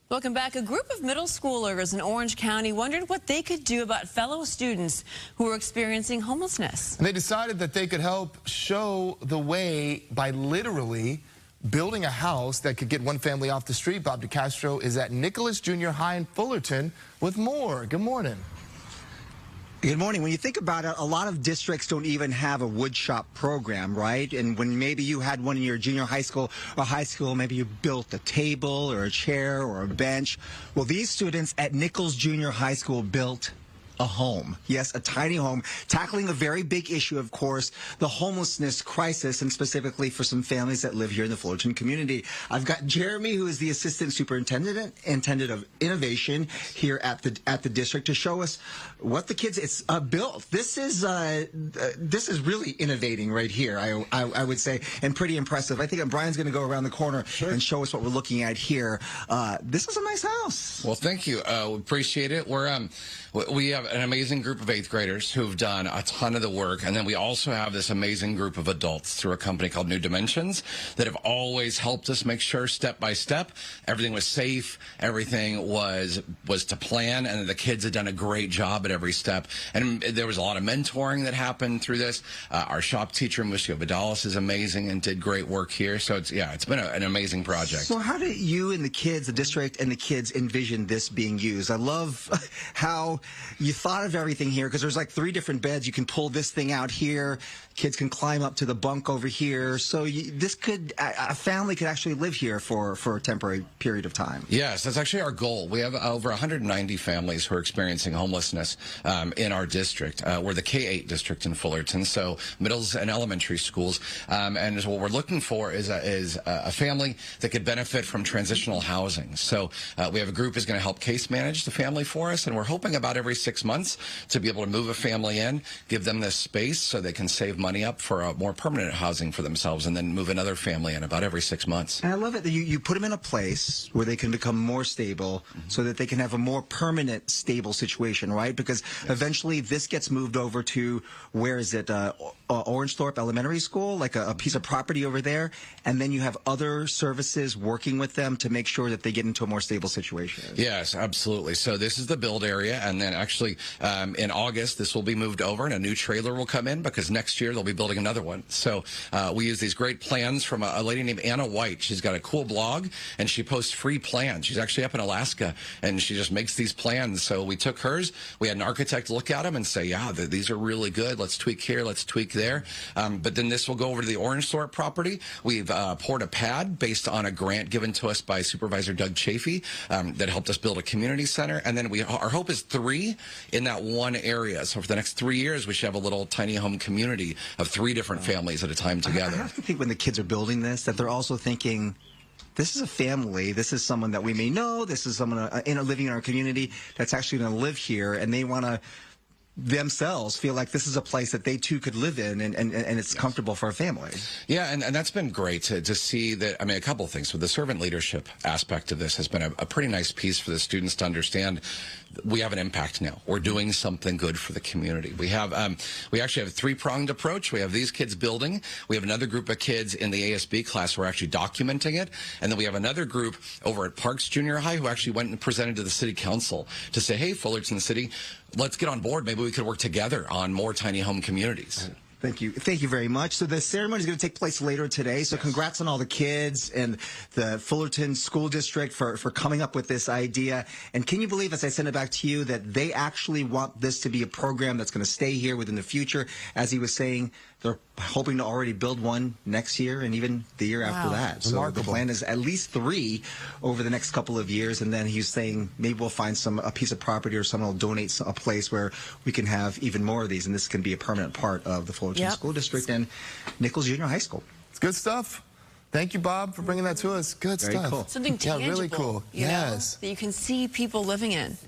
Welcome back. A group of middle schoolers in Orange County wondered what they could do about fellow students who were experiencing homelessness. And they decided that they could help show the way by literally building a house that could get one family off the street. Bob DeCastro is at Nicholas Junior High in Fullerton with more. Good morning. Good morning. When you think about it, a lot of districts don't even have a woodshop program, right? And when maybe you had one in your junior high school or high school, maybe you built a table or a chair or a bench. Well, these students at Nichols Junior High School built a home. Yes, a tiny home, tackling a very big issue, of course, the homelessness crisis, and specifically for some families that live here in the Fullerton community. I've got Jeremy, who is the Assistant Superintendent of Innovation here at the district, to show us what the kids built. This is really innovating right here, I would say, and pretty impressive. I think Brian's going to go around the corner and show us what we're looking at here. This is a nice house. Well, thank you. We appreciate it. We have an amazing group of 8th graders who've done a ton of the work, and then we also have this amazing group of adults through a company called New Dimensions that have always helped us make sure step by step everything was safe, everything was to plan, and the kids had done a great job at every step. And there was a lot of mentoring that happened through this. Our shop teacher, Musio Vidalis, is amazing and did great work here. So it's been an amazing project. So how do you and the kids, the district and the kids, envision this being used? I love how you thought of everything here, because there's like 3 different beds. You can pull this thing out here. Kids can climb up to the bunk over here. So a family could actually live here for a temporary period of time. Yes, that's actually our goal. We have over 190 families who are experiencing homelessness in our district. We're the K-8 district in Fullerton, so middles and elementary schools. And what we're looking for is a family that could benefit from transitional housing. So we have a group who's going to help case manage the family for us, and we're hoping about every 6 months to be able to move a family in, give them this space so they can save money up for a more permanent housing for themselves, and then move another family in about every 6 months. And I love it that you put them in a place where they can become more stable, so that they can have a more permanent, stable situation, right? Because eventually this gets moved over to, where is it, Orangethorpe Elementary School, like a piece of property over there, and then you have other services working with them to make sure that they get into a more stable situation. Yes, absolutely. So this is the build area, and then actually in August this will be moved over and a new trailer will come in, because next year they'll be building another one. So we use these great plans from a lady named Anna White. She's got a cool blog and she posts free plans. She's actually up in Alaska and she just makes these plans. So we took hers, we had an architect look at them and say, yeah, these are really good. Let's tweak here, let's tweak there. But then this will go over to the Orangethorpe property. We've poured a pad based on a grant given to us by Supervisor Doug Chafee that helped us build a community center. And then our hope is 3 in that one area. So for the next 3 years, we should have a little tiny home community of 3 different families at a time together. I have to think when the kids are building this, that they're also thinking, this is a family, this is someone that we may know, this is someone living in our community that's actually going to live here, and they want to themselves feel like this is a place that they too could live in, and it's comfortable for a family. Yeah, and that's been great to see that. I mean, a couple of things. So the servant leadership aspect of this has been a pretty nice piece for the students to understand we have an impact now. We're doing something good for the community. We actually have a 3-pronged approach. We have these kids building. We have another group of kids in the ASB class who are actually documenting it. And then we have another group over at Parks Junior High who actually went and presented to the city council to say, hey, Fullerton City, let's get on board. Maybe we could work together on more tiny home communities. Thank you. Thank you very much. So the ceremony is going to take place later today. So congrats on all the kids and the Fullerton School District for coming up with this idea. And can you believe, as I send it back to you, that they actually want this to be a program that's going to stay here within the future? As he was saying, they're hoping to already build one next year and even the year after that. So Remarkable. the plan is at least 3 over the next couple of years. And then he's saying maybe we'll find a piece of property or someone will donate a place where we can have even more of these. And this can be a permanent part of the Fullerton School District and Nichols Junior High School. It's good stuff. Thank you, Bob, for bringing that to us. Good Very stuff. cool. Something tangible, Yeah, really cool. you know, Yes. that you can see people living in.